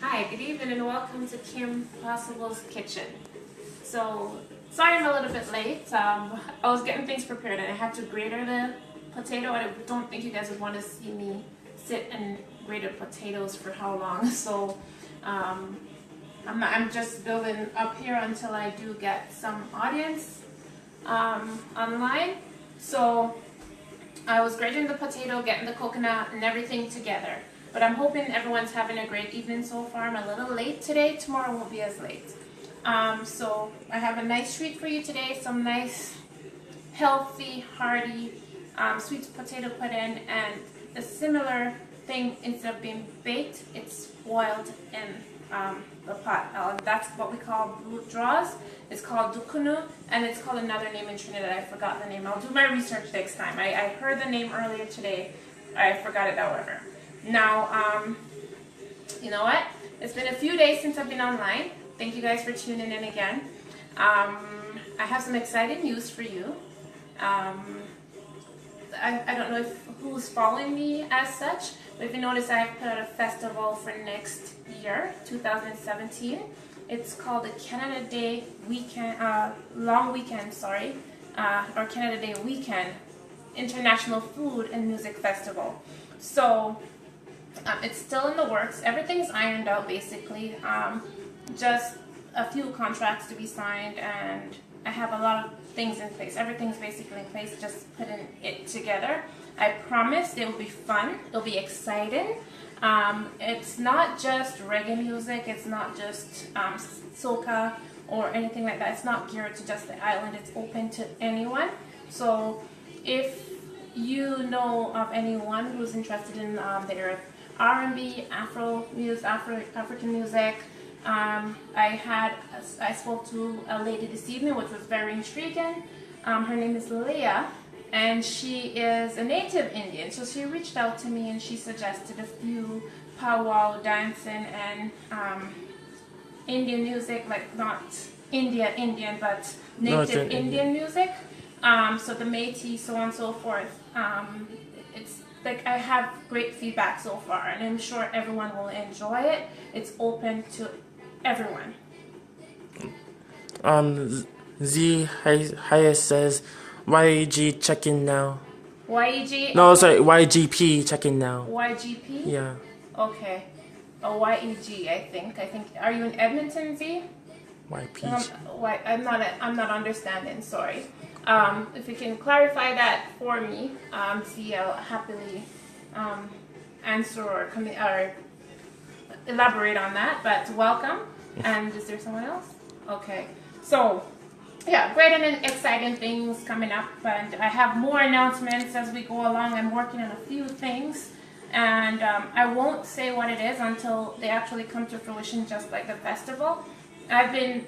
Hi, good evening and welcome to Kim Possible's Kitchen. So, sorry I'm a little bit late. I was getting things prepared and I had to grater the potato. I don't think you guys would want to see me sit and grater potatoes for how long. So, I'm just building up here until I do get some audience online. So, I was grating the potato, getting the coconut and everything together. But I'm hoping everyone's having a great evening so far. I'm a little late today. Tomorrow won't be as late. So I have a nice treat for you today. Some nice, healthy, hearty sweet potato pudding. And a similar thing, instead of being baked, it's boiled in the pot. That's what we call blue draws. It's called dukunu, and it's called another name in Trinidad. I forgot the name. I'll do my research next time. I heard the name earlier today. I forgot it, however. Now, you know what? It's been a few days since I've been online. Thank you guys for tuning in again. I have some exciting news for you. I don't know who's following me as such, but if you notice, I have put out a festival for next year, 2017. It's called the Canada Day Weekend, Long Weekend, sorry, or Canada Day Weekend International Food and Music Festival. So, it's still in the works. Everything's ironed out basically. Just a few contracts to be signed, and I have a lot of things in place. Everything's basically in place, just putting it together. I promise it will be fun. It'll be exciting. It's not just reggae music. It's not just soca or anything like that. It's not geared to just the island. It's open to anyone. So if you know of anyone who's interested in their R&B, Afro music, African music, I spoke to a lady this evening, which was very intriguing. Her name is Leah, and she is a native Indian. So she reached out to me and she suggested a few powwow dancing and Indian music, like not Indian, but native Indian music. So the Métis, so on and so forth. It's like I have great feedback so far, and I'm sure everyone will enjoy it. It's open to everyone. Z Hayes says, YG check-in now. YEG? No, sorry, YGP check-in now. YGP? Yeah. Okay. Oh, YEG, I think. Are you in Edmonton, Z? YP. I'm not understanding. Sorry. If you can clarify that for me, see, I'll happily answer or elaborate on that. But welcome. And is there someone else? Okay. So, yeah, great and exciting things coming up, and I have more announcements as we go along. I'm working on a few things, and I won't say what it is until they actually come to fruition, just like the festival. I've been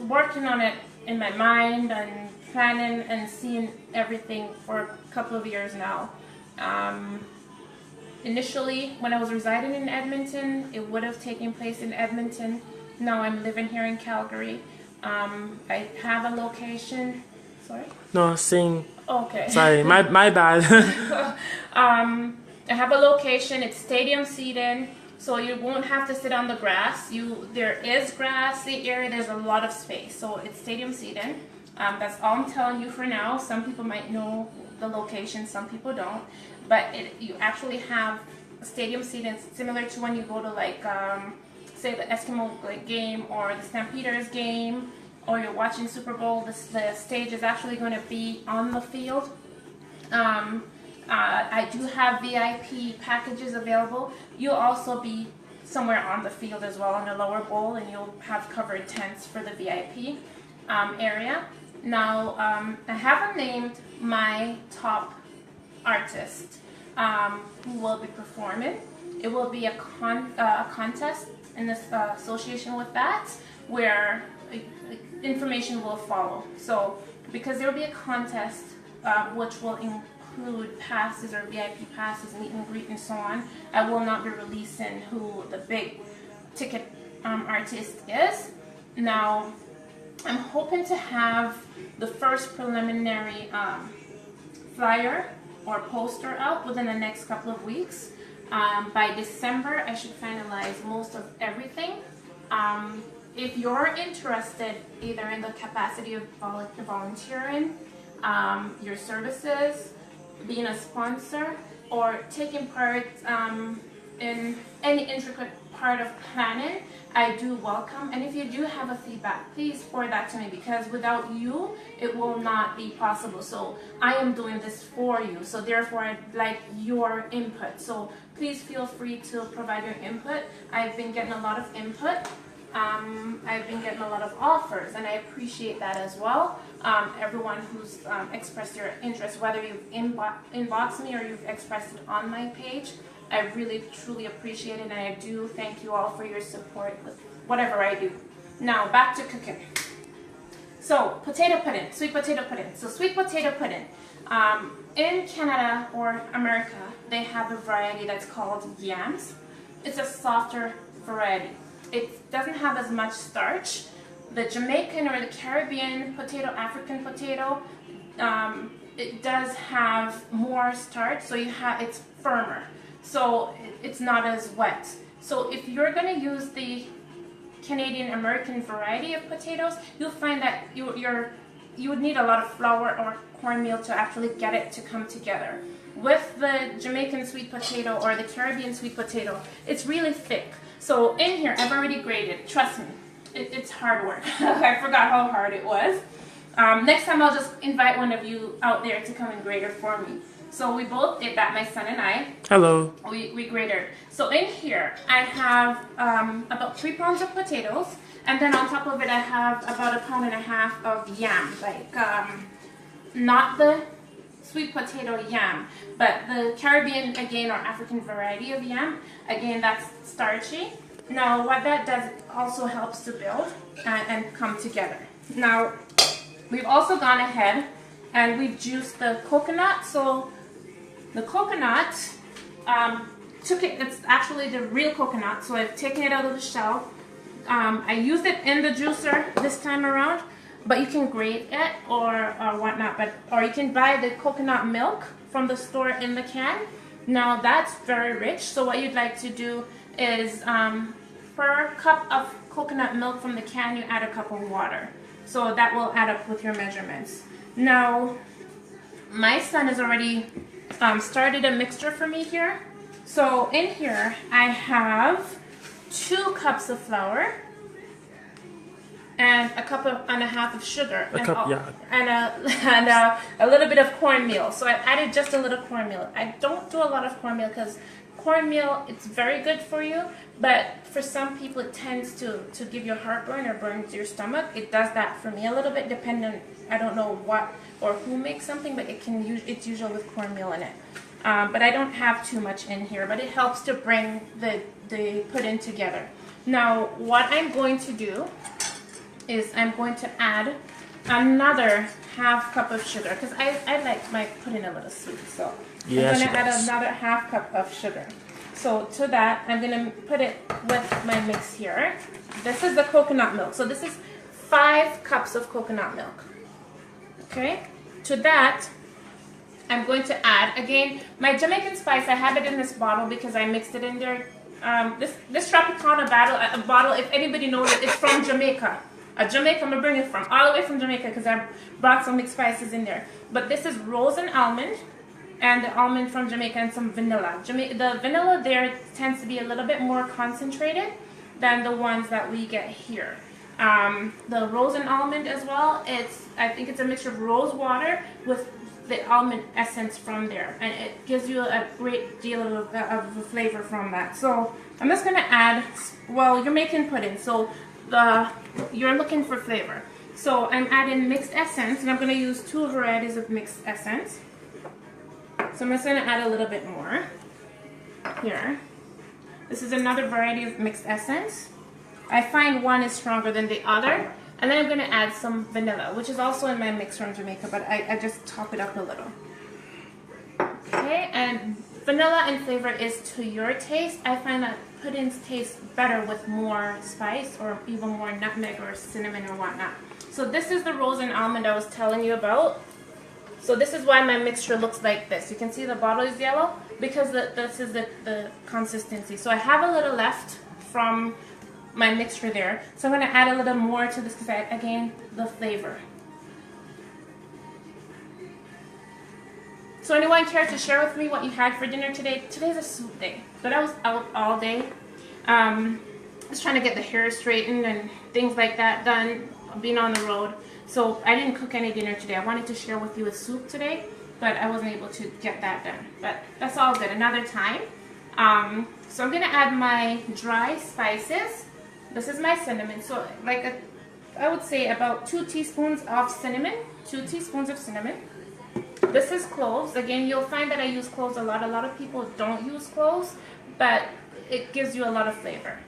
working on it in my mind and planning and seeing everything for a couple of years now. Initially, when I was residing in Edmonton, it would have taken place in Edmonton. Now I'm living here in Calgary. I have a location. Sorry? No, sing. Okay. Sorry, my bad. I have a location. It's stadium seating, so you won't have to sit on the grass. There is grass, the area. There's a lot of space, so it's stadium seating. That's all I'm telling you for now. Some people might know the location, some people don't. But you actually have stadium seating similar to when you go to like, say the Eskimo game or the Stampeders game, or you're watching Super Bowl. The stage is actually going to be on the field. I do have VIP packages available. You'll also be somewhere on the field as well, on the lower bowl, and you'll have covered tents for the VIP area. Now, I haven't named my top artist who will be performing. It will be a contest in this association with that, where information will follow. So, because there will be a contest which will include passes or VIP passes, meet and greet, and so on, I will not be releasing who the big ticket artist is. Now, I'm hoping to have the first preliminary flyer or poster out within the next couple of weeks. By December, I should finalize most of everything. If you're interested either in the capacity of volunteering, your services, being a sponsor, or taking part in any intricate part of planning, I do welcome. And if you do have a feedback, please forward that to me, because without you, it will not be possible. So I am doing this for you. So therefore, I'd like your input. So please feel free to provide your input. I've been getting a lot of input. I've been getting a lot of offers, and I appreciate that as well. Everyone who's expressed your interest, whether you've inboxed me or you've expressed it on my page, I really truly appreciate it, and I do thank you all for your support with whatever I do. Now back to cooking. So potato pudding, sweet potato pudding. So sweet potato pudding. In Canada or America, they have a variety that's called yams. It's a softer variety. It doesn't have as much starch. The Jamaican or the Caribbean potato, African potato, it does have more starch, so it's firmer. So it's not as wet. So if you're going to use the Canadian American variety of potatoes, you'll find that you would need a lot of flour or cornmeal to actually get it to come together. With the Jamaican sweet potato or the Caribbean sweet potato, it's really thick. So in here, I've already grated. Trust me, it's hard work. I forgot how hard it was. Next time I'll just invite one of you out there to come and grate it for me. So we both did that, my son and I. Hello. We grated. So in here, I have about 3 pounds of potatoes. And then on top of it, I have about 1.5 pounds of yam. Like, not the sweet potato yam, but the Caribbean, again, or African variety of yam. Again, that's starchy. Now, what that does, it also helps to build and come together. Now, we've also gone ahead and we've juiced the coconut. So the coconut, it's actually the real coconut. So I've taken it out of the shell. I used it in the juicer this time around, but you can grate it or whatnot. Or you can buy the coconut milk from the store in the can. Now that's very rich. So what you'd like to do is per cup of coconut milk from the can, you add a cup of water. So that will add up with your measurements. Now, my son has already started a mixture for me here. So in here, I have 2 cups of flour and a cup and a half of sugar, and a little bit of cornmeal. So I added just a little cornmeal. I don't do a lot of cornmeal because cornmeal, it's very good for you, but for some people it tends to give you heartburn or burns your stomach. It does that for me a little bit, depending, I don't know what or who makes something, but it's usually with cornmeal in it. But I don't have too much in here, but it helps to bring the pudding together. Now, what I'm going to do is I'm going to add another half cup of sugar, because I like my pudding a little sweet, so yeah, I'm going to add another half cup of sugar. So to that, I'm going to put it with my mix here. This is the coconut milk. So this is 5 cups of coconut milk. Okay, to that, I'm going to add, again, my Jamaican spice. I have it in this bottle because I mixed it in there. This Tropicana bottle, if anybody knows it, it's from Jamaica. Jamaica, I'm going to bring it from, all the way from Jamaica, because I brought some mixed spices in there. But this is rose and almond, and the almond from Jamaica, and some vanilla. The vanilla there tends to be a little bit more concentrated than the ones that we get here. The rose and almond as well, I think it's a mixture of rose water with the almond essence from there, and it gives you a great deal of flavor from that. So I'm just going to add, well, you're making pudding, so you're looking for flavor. So I'm adding mixed essence, and I'm going to use 2 varieties of mixed essence. So I'm just going to add a little bit more here. This is another variety of mixed essence. I find one is stronger than the other. And then I'm going to add some vanilla, which is also in my mix from Jamaica, but I just top it up a little. Okay, and vanilla and flavor is to your taste. I find that puddings taste better with more spice or even more nutmeg or cinnamon or whatnot. So this is the rose and almond I was telling you about. So this is why my mixture looks like this. You can see the bottle is yellow. because this is the consistency. So I have a little left from my mixture there. So I'm going to add a little more to this because again, the flavor. So anyone care to share with me what you had for dinner today? Today's a soup day, but I was out all day. Just trying to get the hair straightened and things like that done, being on the road. So I didn't cook any dinner today. I wanted to share with you a soup today, but I wasn't able to get that done. But that's all good, another time. So I'm gonna add my dry spices. This is my cinnamon. So like I would say about 2 teaspoons of cinnamon, 2 teaspoons of cinnamon. This is cloves. Again, you'll find that I use cloves a lot. A lot of people don't use cloves, but it gives you a lot of flavor.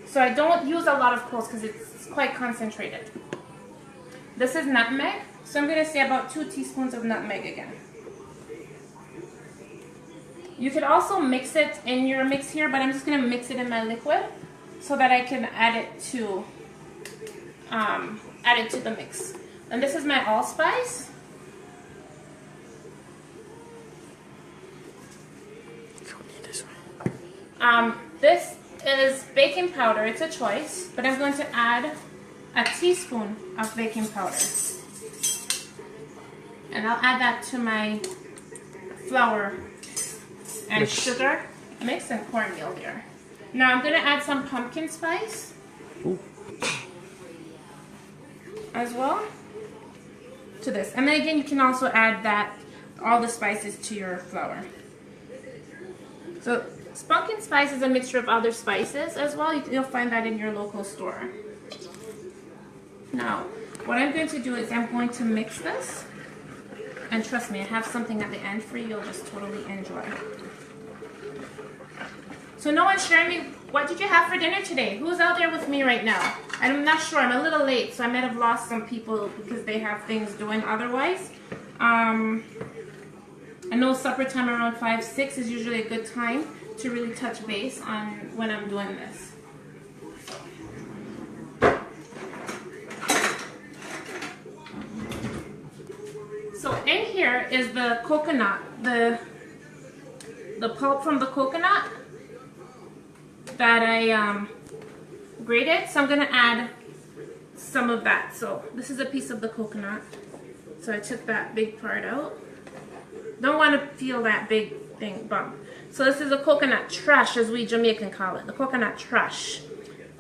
So I don't use a lot of cloves because it's quite concentrated. This is nutmeg. So I'm going to say about 2 teaspoons of nutmeg again. You could also mix it in your mix here, but I'm just going to mix it in my liquid so that I can add it to the mix. And this is my allspice. This is baking powder. It's a choice, but I'm going to add a teaspoon of baking powder. And I'll add that to my flour and sugar mix and cornmeal here. Now I'm going to add some pumpkin spice. Ooh. As well to this. And then again, you can also add all the spices to your flour. So pumpkin spice is a mixture of other spices as well. You'll find that in your local store. Now, what I'm going to do is I'm going to mix this. And trust me, I have something at the end for you. You'll just totally enjoy. So no one's sharing me, what did you have for dinner today? Who's out there with me right now? I'm not sure. I'm a little late, so I might have lost some people because they have things doing otherwise. I know supper time around 5, 6 is usually a good time to really touch base on when I'm doing this. So in here is the coconut, the pulp from the coconut that I grated. So I'm going to add some of that. So this is a piece of the coconut. So I took that big part out. Don't want to feel that big thing bump. So this is a coconut trash, as we Jamaican call it. The coconut trash.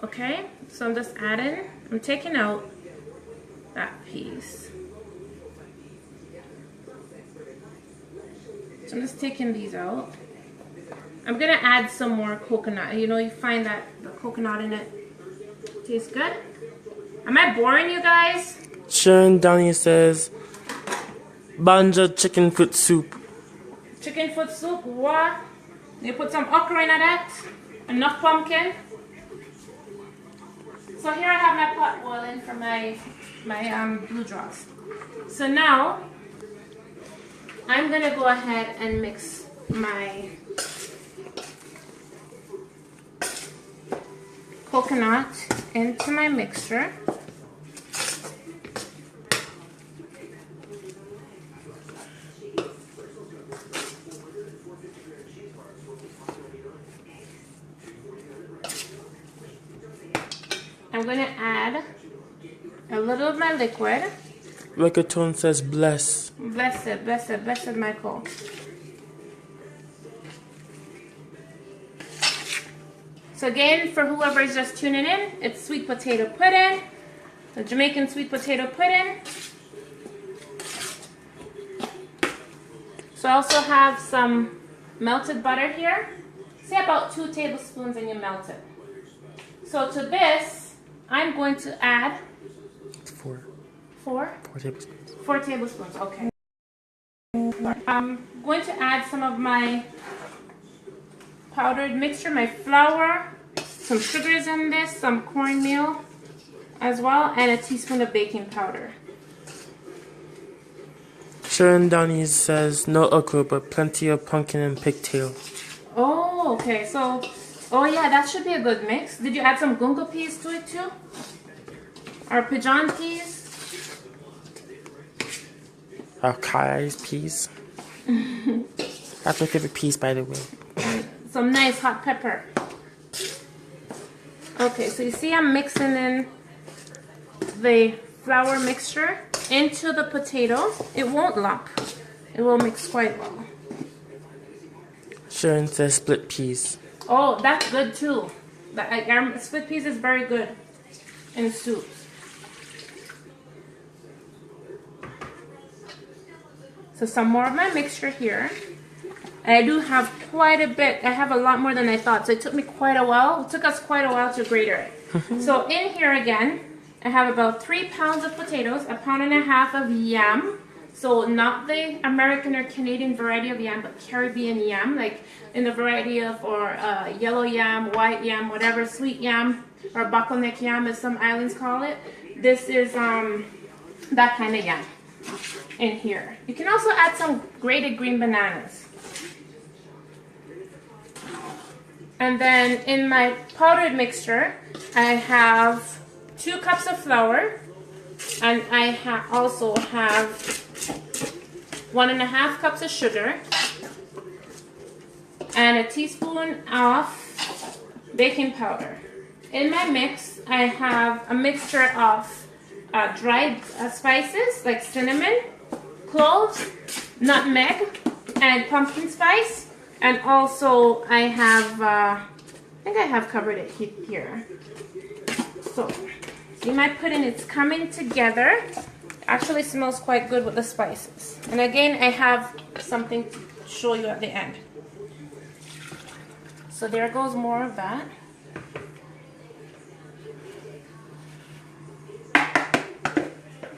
Okay? So I'm just adding, I'm taking out that piece. So I'm just taking these out. I'm going to add some more coconut. You know, you find that the coconut in it tastes good. Am I boring you guys? Sharon Downey says, Banja chicken foot soup. Chicken foot soup, what? You put some okra in that, enough pumpkin. So here I have my pot boiling for my blue draws. So now I'm gonna go ahead and mix my coconut into my mixture. I'm going to add a little of my liquid. Reggaeton says bless. Blessed, blessed, blessed Michael. So again, for whoever is just tuning in, it's sweet potato pudding, the Jamaican sweet potato pudding. So I also have some melted butter here. Say about 2 tablespoons and you melt it. So to this, I'm going to add 4 tablespoons. 4 tablespoons, okay. I'm going to add some of my powdered mixture, my flour, some sugars in this, some cornmeal as well, and a teaspoon of baking powder. Sharon Downey says no okra, but plenty of pumpkin and pigtail. Oh, okay. So, oh yeah, that should be a good mix. Did you add some gungo peas to it too? Or pigeon peas? Kai's piece. That's my favorite piece, by the way. Some nice hot pepper. Okay, so you see I'm mixing in the flour mixture into the potato. It won't lump. It will mix quite well. Sharon says split peas. Oh, that's good too. Split peas is very good in soups. So some more of my mixture here. And I do have quite a bit. I have a lot more than I thought. So it took me quite a while. It took us quite a while to grater it. So in here again, I have about 3 pounds of potatoes, 1.5 pounds of yam. So not the American or Canadian variety of yam, but Caribbean yam, like in the variety of yellow yam, white yam, whatever, sweet yam, or bottleneck yam as some islands call it. This is that kind of yam in here. You can also add some grated green bananas. And then in my powdered mixture, I have 2 cups of flour, and I also have 1.5 cups of sugar and a teaspoon of baking powder. In my mix, I have a mixture of dried spices like cinnamon, cloves, nutmeg, and pumpkin spice. And also I have, I think I have covered it here. So, see my pudding, it's coming together. Actually smells quite good with the spices. And again, I have something to show you at the end. So there goes more of that.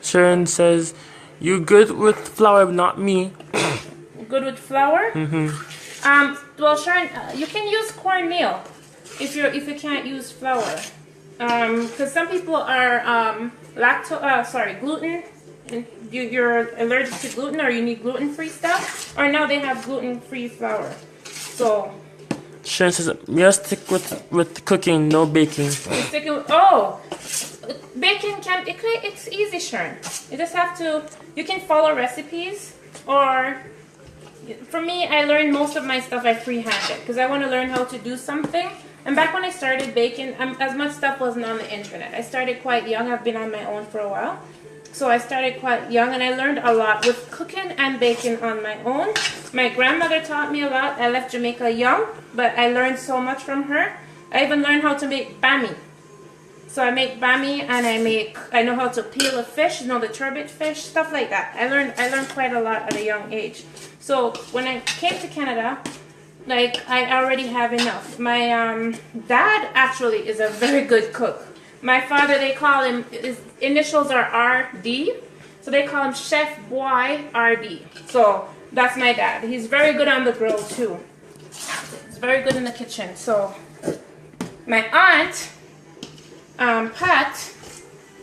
Sharon says, you good with flour, not me. Good with flour? Mm-hmm. Well, Sharon, you can use cornmeal if you can't use flour. Because some people are gluten. And you're allergic to gluten, or you need gluten-free stuff. Or now they have gluten-free flour. So Sharon says, just stick with cooking, no baking. Baking it's easy, Sharon. You just have to, you can follow recipes, or for me, I learned most of my stuff I freehanded because I want to learn how to do something. And back when I started baking, as much stuff wasn't on the internet. I started quite young. I've been on my own for a while. So I started quite young, and I learned a lot with cooking and baking on my own. My grandmother taught me a lot. I left Jamaica young, but I learned so much from her. I even learned how to make bami. So I make bami, and I know how to peel a fish, the turbot fish, stuff like that. I learned quite a lot at a young age. So when I came to Canada, I already have enough. My dad actually is a very good cook. My father, they call him, his initials are RD, so they call him Chef Boy RD. So that's my dad. He's very good on the grill too. He's very good in the kitchen. So my aunt, Pat,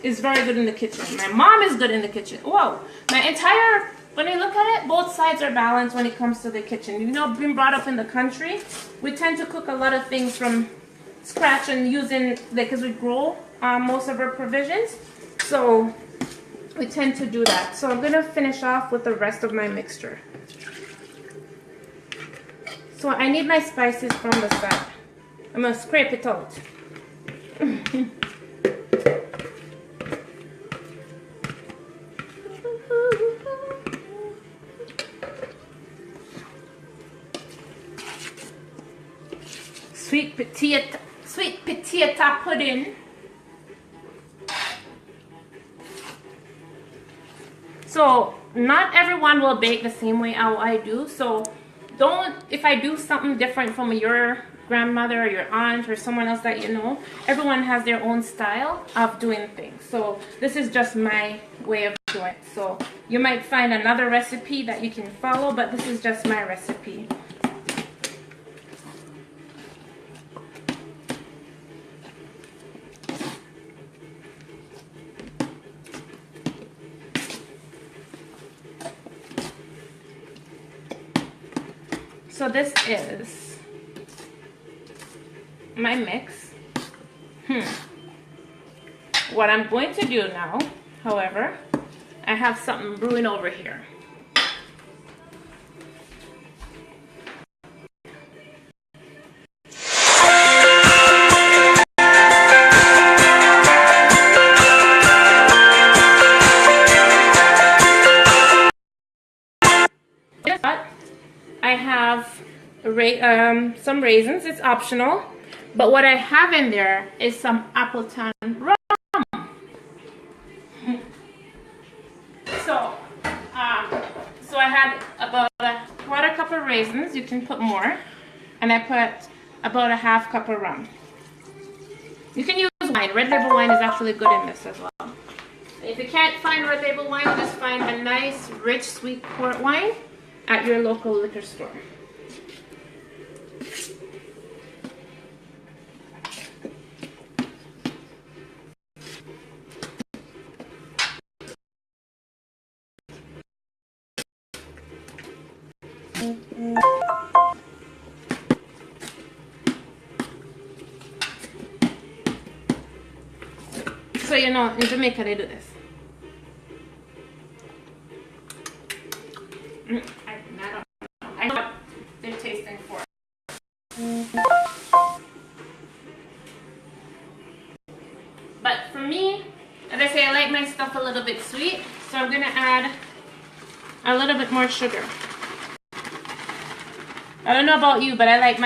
is very good in the kitchen. My mom is good in the kitchen. Whoa, when you look at it, both sides are balanced when it comes to the kitchen. Being brought up in the country, we tend to cook a lot of things from scratch and using, because we grow most of our provisions. So we tend to do that. So I'm going to finish off with the rest of my mixture. So I need my spices from the side. I'm going to scrape it out. Sweet potato pudding. So not everyone will bake the same way how I do. So if I do something different from your grandmother or your aunt or someone else that you know, everyone has their own style of doing things. So this is just my way of doing it. So you might find another recipe that you can follow, but this is just my recipe. So this is my mix. What I'm going to do now, however, I have something brewing over here. some raisins. It's optional. But what I have in there is some Appleton rum. So, so I had about a quarter cup of raisins. You can put more. And I put about a half cup of rum. You can use wine. Red label wine is actually good in this as well. If you can't find red label wine, just find a nice, rich, sweet port wine at your local liquor store. So you know, in Jamaica they do this. I know what they're tasting for. But for me, as I say, I like my stuff a little bit sweet, so I'm gonna add a little bit more sugar. I don't know about you, but I like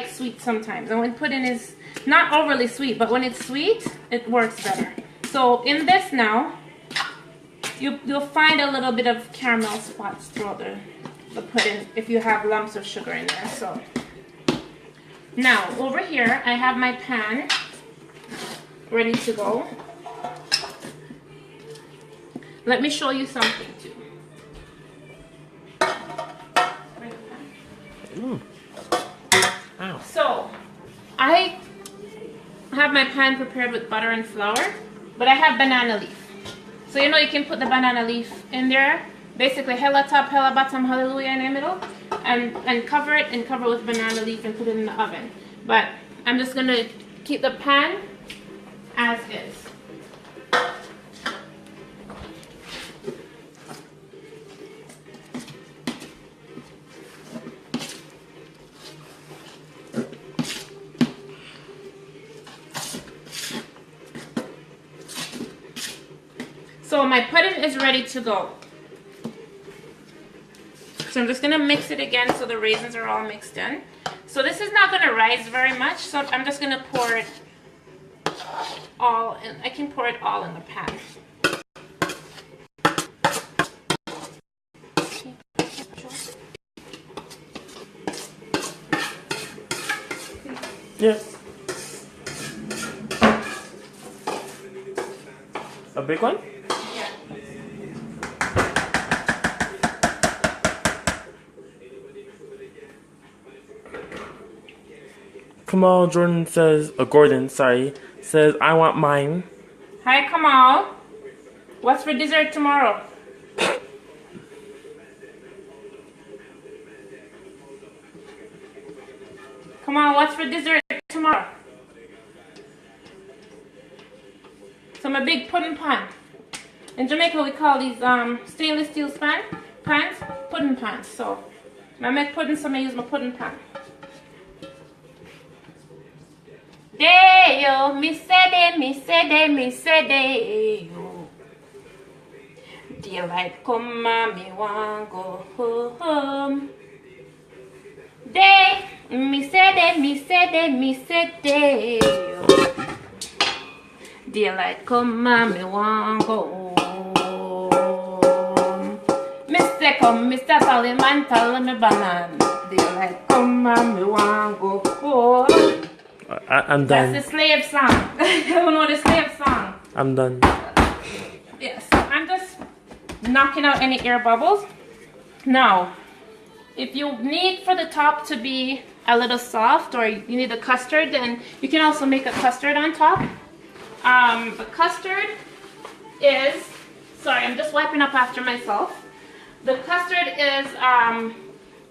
sweet sometimes. And when pudding is not overly sweet, but when it's sweet, it works better. So in this now, you'll find a little bit of caramel spots throughout the pudding if you have lumps of sugar in there. So now over here, I have my pan ready to go. Let me show you something too. Ow. So I have my pan prepared with butter and flour, but I have banana leaf. So you know you can put the banana leaf in there, basically hella top, hella bottom, hallelujah in the middle, and cover it with banana leaf and put it in the oven. But I'm just gonna keep the pan as is. So my pudding is ready to go. So I'm just gonna mix it again so the raisins are all mixed in. So this is not gonna rise very much, so I'm just gonna pour it all in. I can pour it all in the pan. Yeah. A big one? Yeah. Kamal Jordan says, Gordon, sorry, says, I want mine. Hi Kamal. What's for dessert tomorrow? Kamal, what's for dessert tomorrow? So my big pudding pan. In Jamaica we call these stainless steel pans pudding pans. So I make pudding, so I use my pudding pan. Day-o, me say day, me say day, me say day-o. Daylight come and me want go home. Day, me say day, me say day, me say day-o. Daylight come and me want go home. Mr. Come, Mr. Tallyman, tell me banan. Daylight come and me want go home. I'm done. That's the slave song. You know the slave song. I'm done. Yes, I'm just knocking out any air bubbles. Now, if you need for the top to be a little soft, or you need a custard, then you can also make a custard on top. The custard is, sorry, I'm just wiping up after myself. The custard is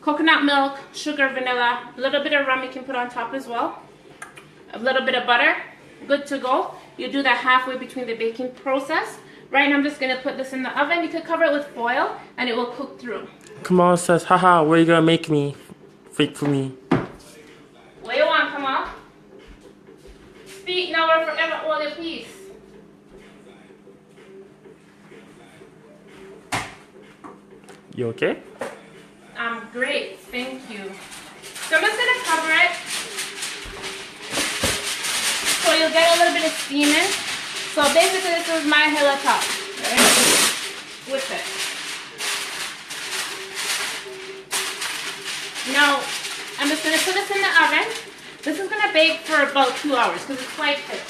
coconut milk, sugar, vanilla, a little bit of rum you can put on top as well. A little bit of butter, good to go. You do that halfway between the baking process. Right now I'm just gonna put this in the oven. You could cover it with foil and it will cook through. Kamal says, haha, what are you gonna make me? Fake for me. What do you want, Kamal? Speak now or forever hold your peace. You okay? I'm Great, thank you. So I'm just gonna cover it so you'll get a little bit of steam in. So basically this is my hilla top, right? With it. Now, I'm just gonna put this in the oven. This is gonna bake for about 2 hours because it's quite thick.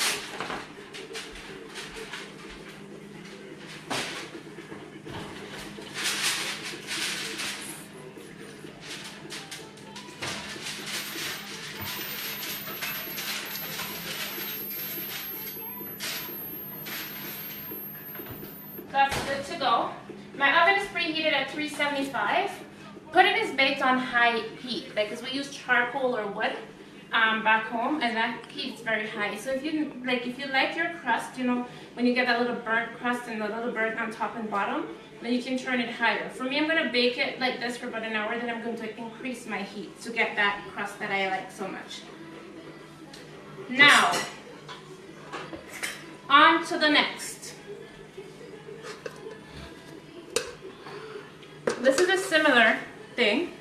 That's good to go. My oven is preheated at 375. Put it is baked on high heat, like because we use charcoal or wood back home, and that heat's very high. So if you like your crust, you know, when you get that little burnt crust and the little burnt on top and bottom, then you can turn it higher. For me, I'm going to bake it like this for about an hour, then I'm going to increase my heat to get that crust that I like so much. Now, on to the next. This is a similar thing.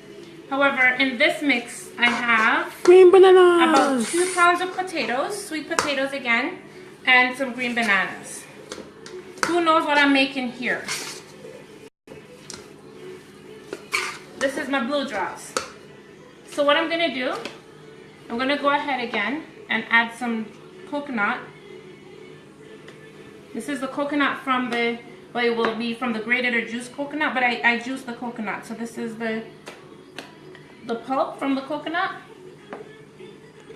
However, in this mix, I have green bananas. About 2 pounds of potatoes, sweet potatoes again, and some green bananas. Who knows what I'm making here? This is my blue draws. So what I'm gonna do, I'm gonna go ahead again and add some coconut. This is the coconut from the, well, it will be from the grated or juiced coconut, but I juiced the coconut. So this is the pulp from the coconut.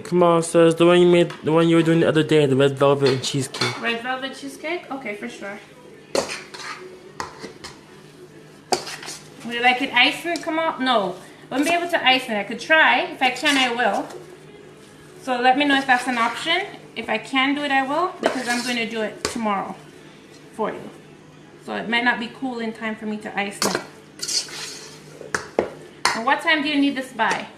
Come on, sis. The one you made, the one you were doing the other day, the red velvet and cheesecake. Red velvet cheesecake? Okay, for sure. Would you like it iced and come out? No. I wouldn't be able to ice it. I could try. If I can, I will. So let me know if that's an option. If I can do it, I will, because I'm going to do it tomorrow for you. So it might not be cool in time for me to ice it. And what time do you need this by?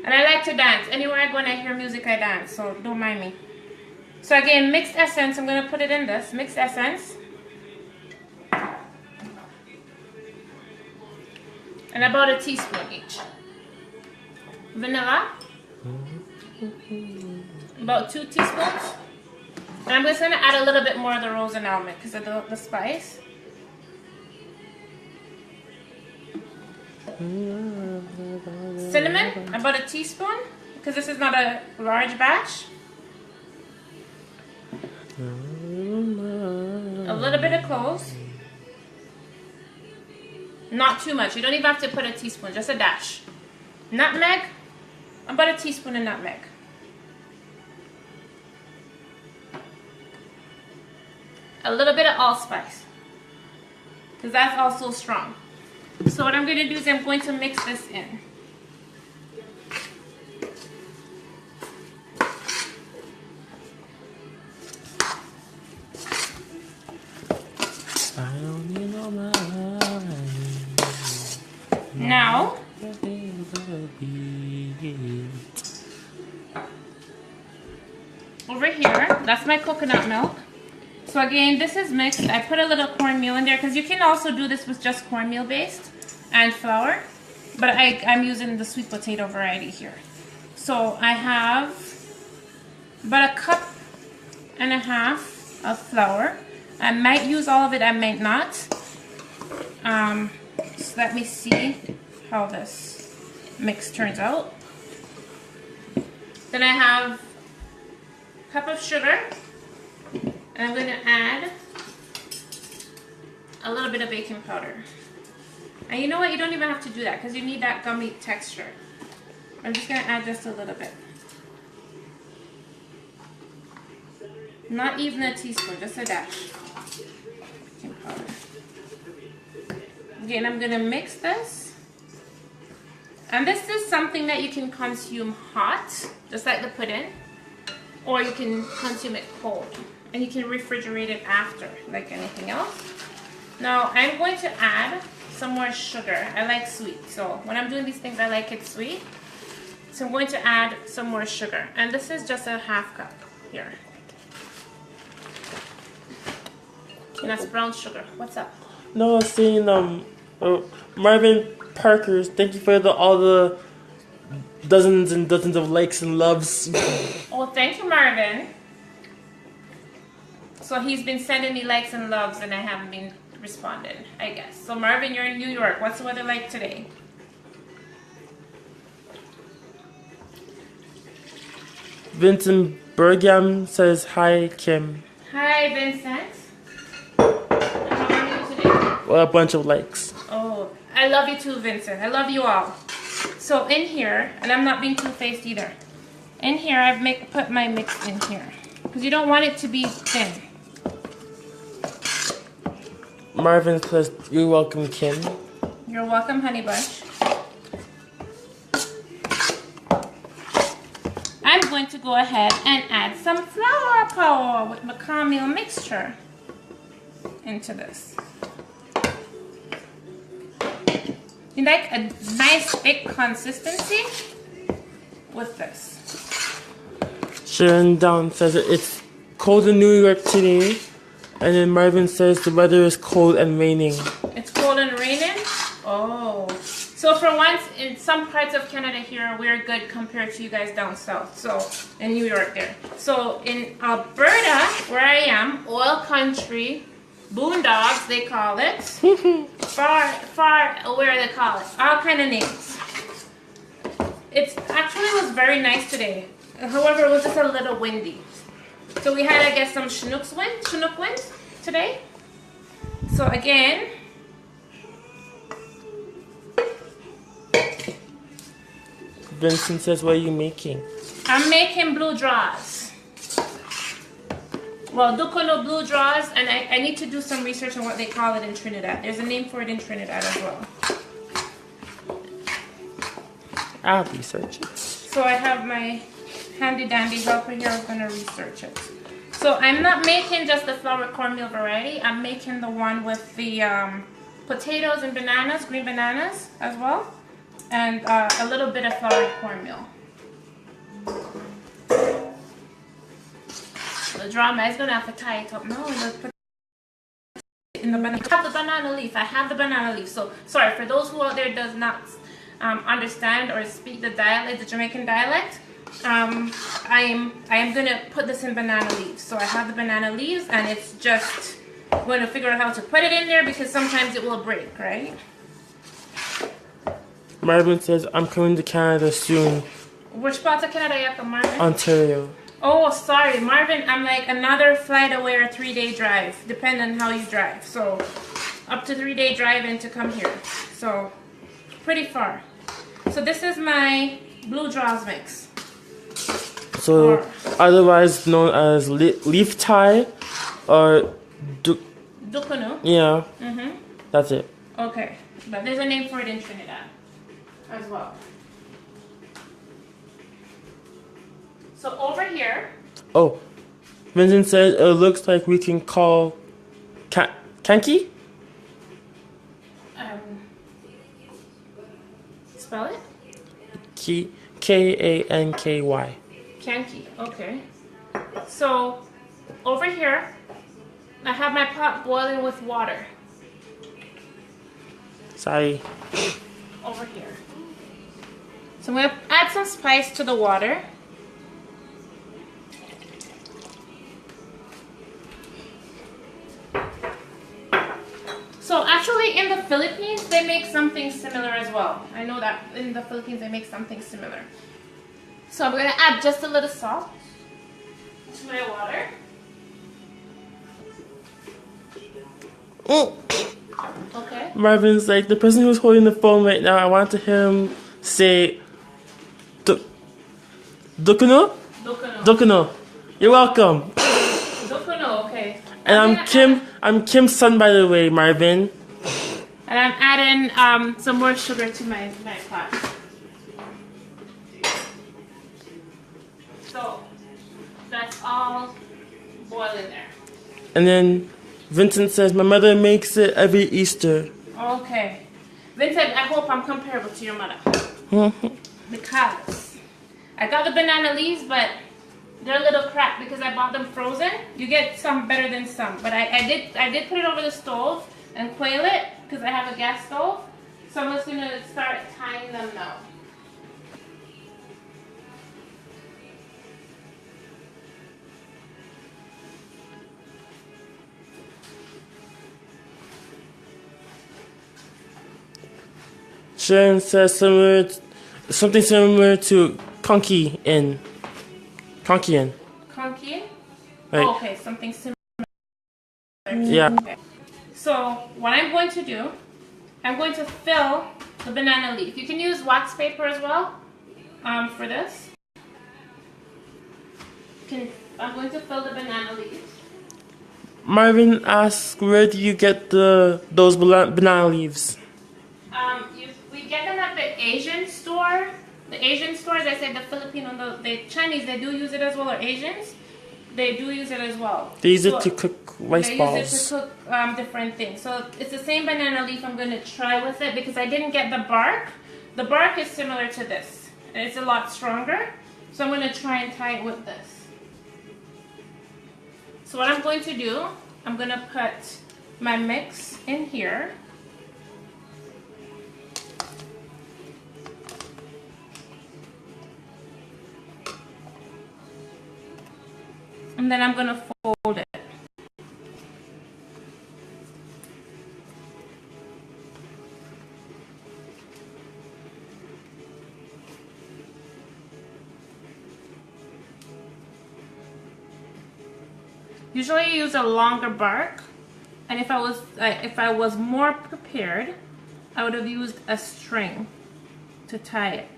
And I like to dance. Anywhere I go and I hear music, I dance. So don't mind me. So again, mixed essence. I'm going to put it in this. Mixed essence. And about a teaspoon each. Vanilla. About 2 teaspoons. And I'm just going to add a little bit more of the rose and almond because of the spice. Cinnamon, about a teaspoon because this is not a large batch. A little bit of cloves. Not too much. You don't even have to put a teaspoon, just a dash. Nutmeg, about a teaspoon of nutmeg. A little bit of allspice, because that's also strong. So what I'm going to do is I'm going to mix this in. Now, over here, that's my coconut milk. So again, this is mixed. I put a little cornmeal in there because you can also do this with just cornmeal based and flour. But I'm using the sweet potato variety here. So I have about 1.5 cups of flour. I might use all of it, I might not. So let me see how this mix turns out. Then I have a cup of sugar. And I'm going to add a little bit of baking powder. And you know what? You don't even have to do that because you need that gummy texture. I'm just going to add just a little bit. Not even a teaspoon, just a dash. Baking powder. Again, I'm going to mix this. And this is something that you can consume hot, just like the pudding. Or you can consume it cold. And you can refrigerate it after, like anything else. Now, I'm going to add some more sugar. I like sweet, so when I'm doing these things, I like it sweet. So I'm going to add some more sugar. And this is just a 1/2 cup here. And that's brown sugar. What's up? No, I was saying, Marvin Parkers, thank you for all the dozens and dozens of likes and loves. Oh, thank you, Marvin. So he's been sending me likes and loves, and I haven't been responding, I guess. So Marvin, you're in New York. What's the weather like today? Vincent Bergam says, hi, Kim. Hi, Vincent. How are you today? Well, a bunch of likes. Oh, I love you too, Vincent. I love you all. So in here, and I'm not being two-faced either. In here, I've put my mix in here because you don't want it to be thin. Marvin says, you're welcome, Kim. You're welcome, honey bunch. I'm going to go ahead and add some flour power with my caramel mixture into this. You like a nice thick consistency with this. Sharon Down says it's cold in New York today. And then Marvin says the weather is cold and raining. It's cold and raining? Oh. So for once, in some parts of Canada here, we're good compared to you guys down south. So, in New York there. So, in Alberta, where I am, oil country, boondocks, they call it. far, where they call it. All kind of names. It actually was very nice today. However, it was just a little windy. So we had, I guess, some Chinook wind today. So again, Vincent says, what are you making? I'm making blue draws. Well, Dukono blue draws, and I need to do some research on what they call it in Trinidad. There's a name for it in Trinidad as well. I'll research it. So I have my handy dandy helper here who's going to research it. So I'm not making just the flour cornmeal variety. I'm making the one with the potatoes and bananas, green bananas as well, and a little bit of flour cornmeal. The drama is gonna have to tie it up. No, in the banana. I have the banana leaf. I have the banana leaf. So sorry for those who out there does not understand or speak the dialect, the Jamaican dialect. I am gonna put this in banana leaves. So I have the banana leaves, and it's just going to figure out how to put it in there because sometimes it will break, right? Marvin says, I'm coming to Canada soon. Which part of Canada you from, Marvin? Ontario. Oh, sorry, Marvin. I'm like another flight away or 3-day drive, depending on how you drive. So up to 3-day driving to come here. So pretty far. So this is my blue draws mix. So otherwise known as leaf tie or Dukono. Yeah. Mm-hmm. That's it. Okay, but there's a name for it in Trinidad as well. So over here. Oh, Vincent said it looks like we can call Kanki. Spell it. Kanky. Kanki. Okay. So over here, I have my pot boiling with water. Sorry. Over here. So I'm going to add some spice to the water. So actually in the Philippines, they make something similar as well. I know that in the Philippines, they make something similar. So I'm going to add just a little salt to my water. Okay. Marvin's like, the person who's holding the phone right now, I want to hear him say, Dukono? Dukono. You're welcome. Dukono, okay. And I'm Kim's son, by the way, Marvin. And I'm adding some more sugar to my pot. So that's all boiling there. And then Vincent says, my mother makes it every Easter. Okay. Vincent, I hope I'm comparable to your mother. Because I got the banana leaves, but They're a little cracked because I bought them frozen. You get some better than some, but I did put it over the stove and quail it because I have a gas stove. So I'm just gonna start tying them now. Sharon says something similar to Conky-in. Conky? Right. Oh, okay, something similar. Yeah. Okay. So what I'm going to do, I'm going to fill the banana leaf. You can use wax paper as well for this. I'm going to fill the banana leaves. Marvin asks, where do you get those banana leaves? We get them at the Asian store. The Asian stores, I said the Filipino, the Chinese, they do use it as well, or Asians, they do use it as well. They use it to cook rice balls. They use it to cook different things. So it's the same banana leaf I'm going to try with it because I didn't get the bark. The bark is similar to this. It's a lot stronger. So I'm going to try and tie it with this. So what I'm going to do, I'm going to put my mix in here. And then I'm going to fold it. Usually I use a longer bark, and if I was more prepared, I would have used a string to tie it.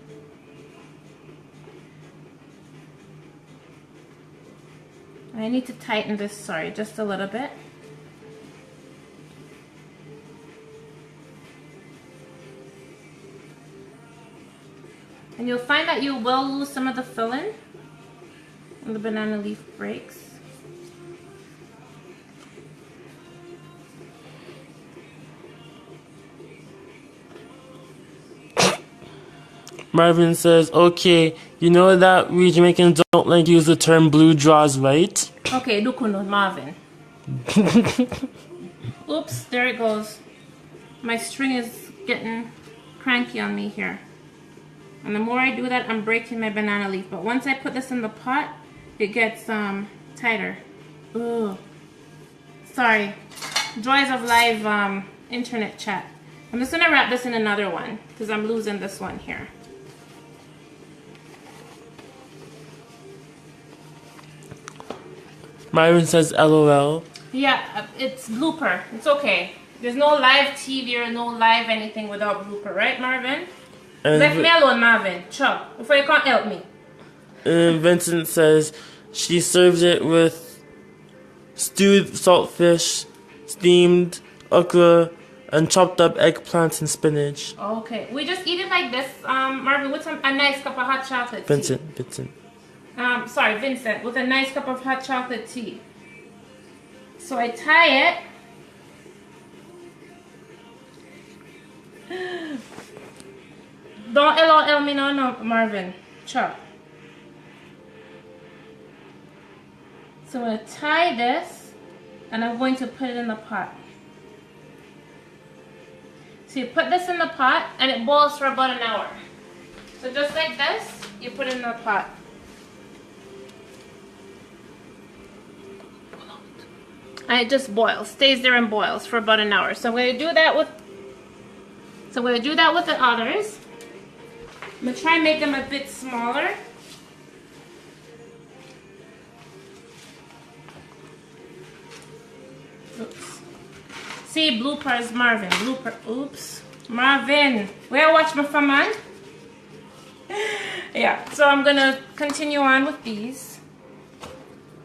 I need to tighten this, sorry, just a little bit. And you'll find that you will lose some of the filling when the banana leaf breaks. Marvin says, okay, you know that we Jamaicans don't like to use the term blue draws, right? Okay, look on Marvin. Oops, there it goes. My string is getting cranky on me here. And the more I do that, I'm breaking my banana leaf. But once I put this in the pot, it gets tighter. Ooh. Sorry. Joys of live internet chat. I'm just going to wrap this in another one because I'm losing this one here. Myron says LOL. Yeah, it's blooper. It's okay. There's no live TV or no live anything without blooper, right, Marvin? And Left me alone, Marvin. Chuck, before you can't help me. And Vincent says she serves it with stewed saltfish, steamed okra, and chopped up eggplants and spinach. Okay, we just eat it like this, Marvin, with a nice cup of hot chocolate tea. Vincent. Sorry, Vincent, with a nice cup of hot chocolate tea. So I tie it. Don't LOL me no, Marvin. Chop. So I'm going to tie this, and I'm going to put it in the pot. So you put this in the pot, and it boils for about an hour. So just like this, you put it in the pot. And it just boils, stays there and boils for about an hour. So I'm going to do that with the others. I'm going to try and make them a bit smaller. Oops. See, bloopers, Marvin. Blooper. Oops. Marvin. Where I watch my from, man? Yeah, so I'm going to continue on with these.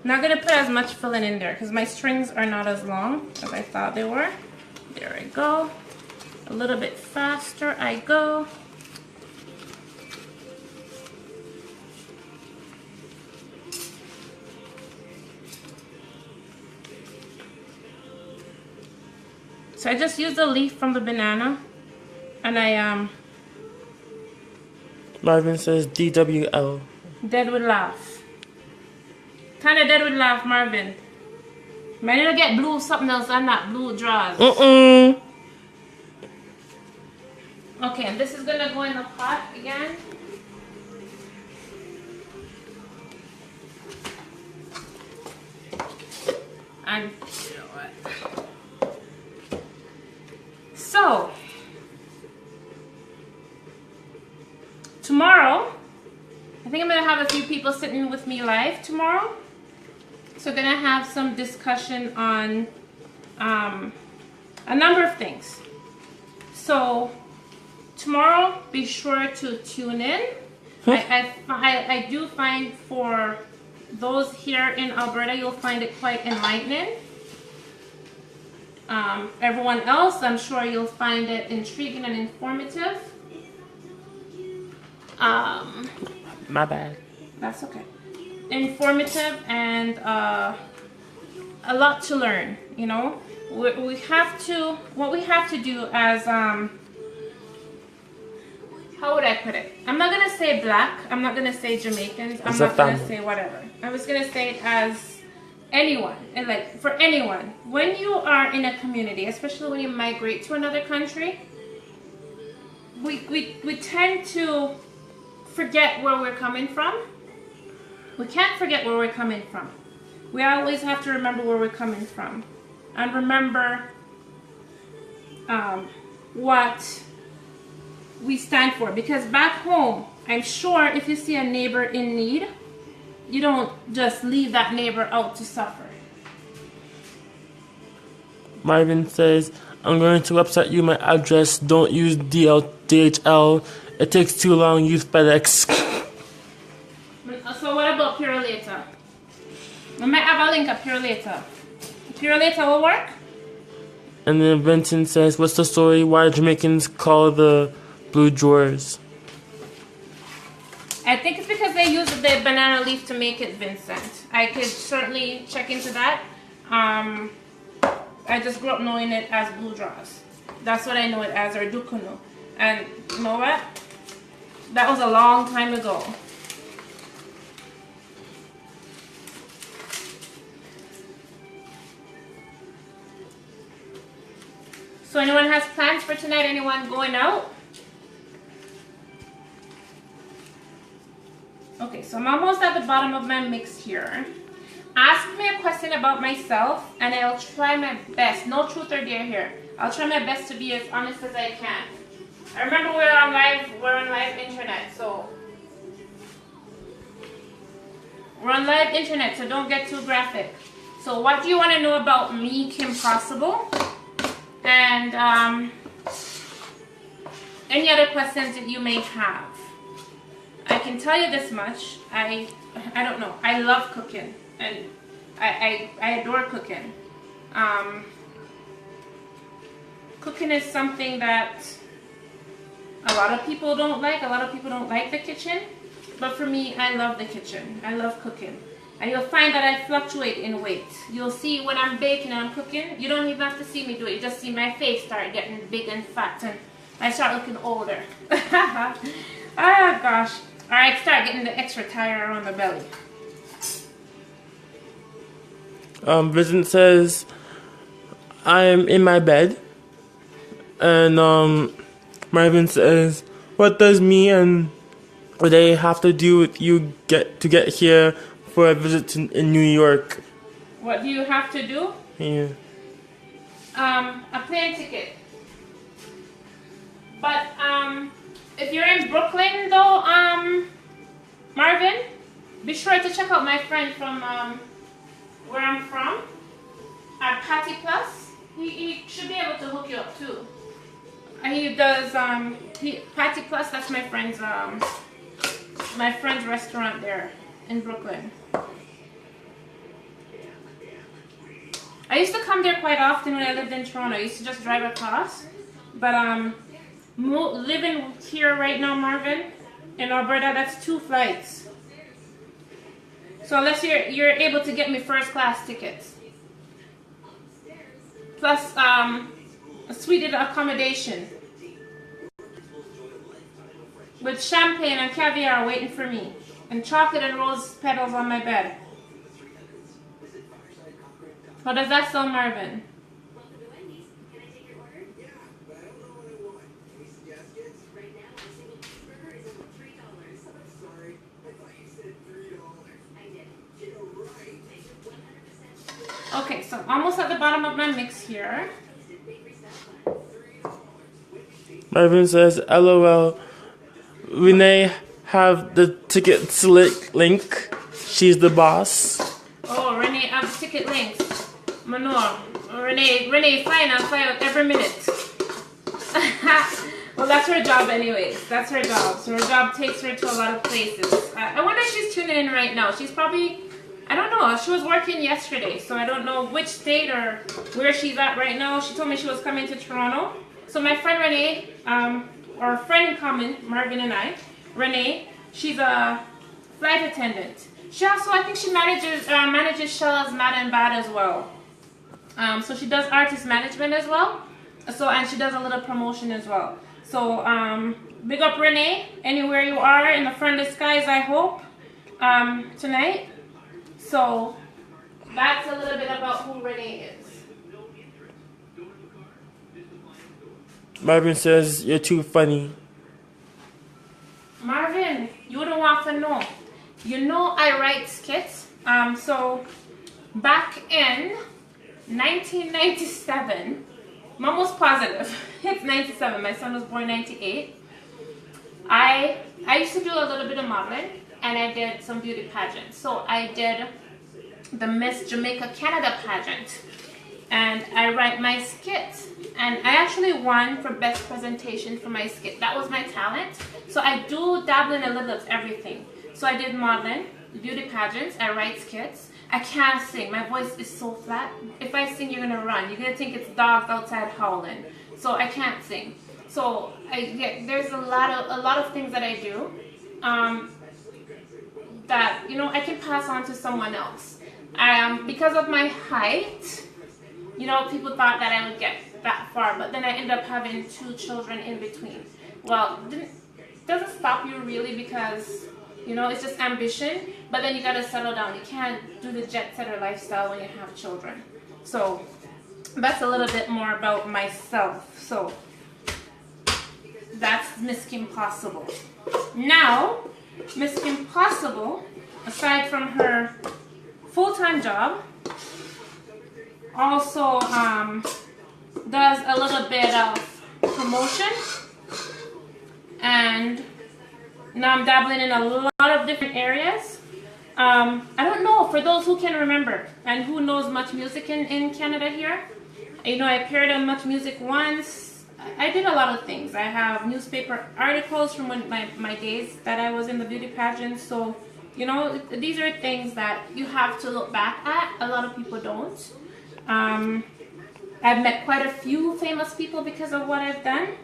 I'm not going to put as much filling in there because my strings are not as long as I thought they were. There I go. A little bit faster I go. So I just used the leaf from the banana, and I Marvin says DWL. Dead would laugh. Kind of dead with laugh, Marvin. Man, you get blue something else than that blue drawers. Mm-mm. Okay, and this is gonna go in the pot again. And so tomorrow, I think I'm gonna have a few people sitting with me live tomorrow. So we're gonna have some discussion on a number of things. So tomorrow, be sure to tune in. I do find for those here in Alberta, you'll find it quite enlightening. Everyone else, I'm sure you'll find it intriguing and informative. My bad. That's okay. Informative and a lot to learn, you know. We have to, what we have to do as, how would I put it? I'm not going to say black. I'm not going to say Jamaicans. I'm not going to say whatever. I was going to say it as anyone. And like, for anyone. When you are in a community, especially when you migrate to another country, we tend to forget where we're coming from. We can't forget where we're coming from. We always have to remember where we're coming from. And remember what we stand for. Because back home, I'm sure if you see a neighbor in need, you don't just leave that neighbor out to suffer. Marvin says, I'm going to upset you my address. Don't use DHL. It takes too long. Use FedEx. So what about Pure Later? I might have a link up Pure Later. Pure Later will work? And then Vincent says, what's the story? Why Jamaicans call the blue drawers? I think it's because they use the banana leaf to make it, Vincent. I could certainly check into that. I just grew up knowing it as blue drawers. That's what I know it as, or dukunu. And you know what? That was a long time ago. So anyone has plans for tonight? Anyone going out? Okay, so I'm almost at the bottom of my mix here. Ask me a question about myself and I'll try my best. No truth or dare here. I'll try my best to be as honest as I can. I remember we're on live internet, so we're on live internet, so don't get too graphic. So what do you want to know about me, Kim Possible? And any other questions that you may have. I can tell you this much. I don't know. I love cooking, and I adore cooking. Cooking is something that a lot of people don't like. A lot of people don't like the kitchen, but for me, I love the kitchen. I love cooking. And you'll find that I fluctuate in weight. You'll see when I'm baking and I'm cooking, you don't even have to see me do it. You just see my face start getting big and fat and I start looking older. Ah, gosh. Alright, start getting the extra tire around the belly. Vincent says, I'm in my bed. And Marvin says, what does me and they have to do with you get here for a visit in New York? What do you have to do? Yeah. A plane ticket. But if you're in Brooklyn though, Marvin, be sure to check out my friend from where I'm from at Patty Plus. He should be able to hook you up too. He does Patty Plus. That's my friend's restaurant there in Brooklyn. I used to come there quite often when I lived in Toronto. I used to just drive across. But living here right now, Marvin, in Alberta, that's 2 flights. So unless you're able to get me first class tickets. Plus a suite accommodation. With champagne and caviar waiting for me. And chocolate and rose petals on my bed. How does that sound, Marvin? Okay, so I'm almost at the bottom of my mix here. Marvin says, LOL. Renee have the ticket select link. She's the boss. Oh, Renee have ticket links. Manor. Renee, fine, I'll fly out every minute. Well, that's her job anyways. That's her job. So her job takes her to a lot of places. I wonder if she's tuning in right now. She's probably, I don't know. She was working yesterday, so I don't know which state or where she's at right now. She told me she was coming to Toronto. So my friend Renee, or a friend in common, Marvin and I, Renee, she's a flight attendant. She also, I think she manages Shella's Mad and Bad as well. So she does artist management as well. So, and she does a little promotion as well. So, big up Renee, anywhere you are in the friendly skies, I hope, tonight. So, that's a little bit about who Renee is. Marvin says, you're too funny. Marvin, you don't want to know. You know I write skits. So, back in 1997, I'm almost positive. It's 97. My son was born 98. I used to do a little bit of modeling, and I did some beauty pageants. So I did the Miss Jamaica Canada pageant, and I write my skit. And I actually won for best presentation for my skit. That was my talent. So I do dabble in a little of everything. So I did modeling, beauty pageants, I write skits. I can't sing. My voice is so flat. If I sing, you're gonna run. You're gonna think it's dogs outside howling. So I can't sing. So there's a lot of things that I do that I can pass on to someone else. Because of my height, people thought that I would get that far, but then I ended up having 2 children in between. Well, it doesn't stop you really because it's just ambition, but then you gotta settle down. You can't do the jet setter lifestyle when you have children. So that's a little bit more about myself. So that's Miss Kim Possible. Now, Miss Kim Possible, aside from her full-time job, also does a little bit of promotion, and now I'm dabbling in a lot of different areas. I don't know, for those who can remember and who knows Much Music in Canada here, I appeared on Much Music once. I did a lot of things. I have newspaper articles from my days that I was in the beauty pageant. So, these are things that you have to look back at. A lot of people don't. I've met quite a few famous people because of what I've done.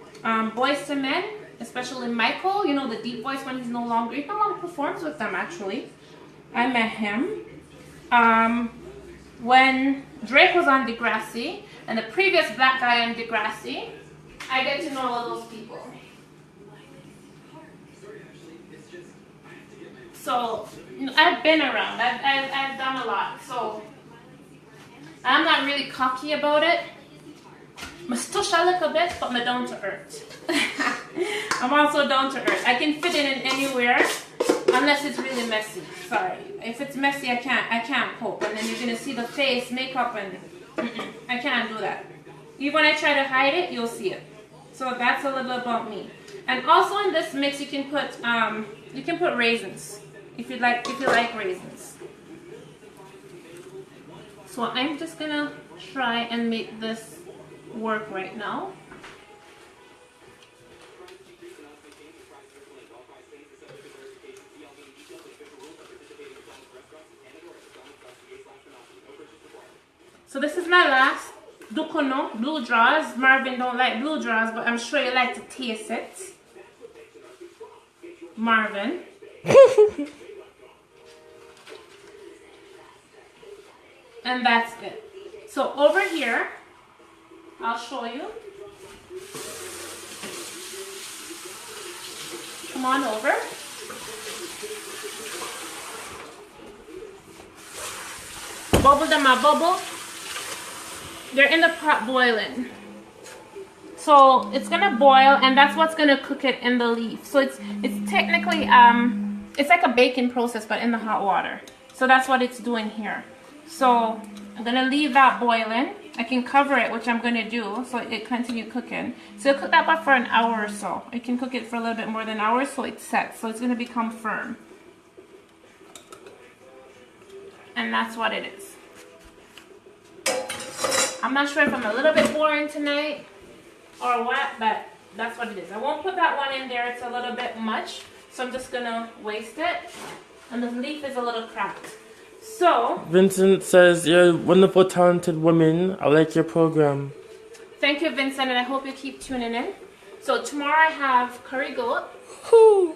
Boys to Men, especially Michael, the deep voice when he no longer performs with them actually. I met him. When Drake was on Degrassi, and the previous black guy on Degrassi, I get to know all those people. So, I've been around, I've done a lot, so I'm not really cocky about it. I'm stush a little bit, but I'm down to earth. I'm also down to earth. I can fit in anywhere, unless it's really messy. Sorry, if it's messy, I can't cope. And then you're gonna see the face, makeup, and I can't do that. Even when I try to hide it, you'll see it. So that's a little about me. And also in this mix, you can put raisins if you like raisins. So I'm just gonna try and make this work right now. So this is my last Dukono, blue draws. Marvin don't like blue draws, but I'm sure you like to taste it. Marvin. And that's it. So over here, I'll show you. Come on over. Bubble them a bubble. they're in the pot boiling. So it's gonna boil, and that's what's gonna cook it in the leaf. So it's technically it's like a baking process, but in the hot water. So that's what it's doing here. So I'm gonna leave that boiling. I can cover it, which I'm gonna do, so it continue cooking. So you'll cook that pot for an hour or so. You can cook it for a little bit more than an hour, so it sets. So it's gonna become firm. And that's what it is. I'm not sure if I'm a little bit boring tonight or what, but that's what it is. I won't put that one in there. It's a little bit much, so I'm just gonna waste it. And the leaf is a little cracked. So Vincent says, you're a wonderful, talented woman. I like your program. thank you, Vincent, and I hope you keep tuning in. So tomorrow I have curry goat. Woohoo!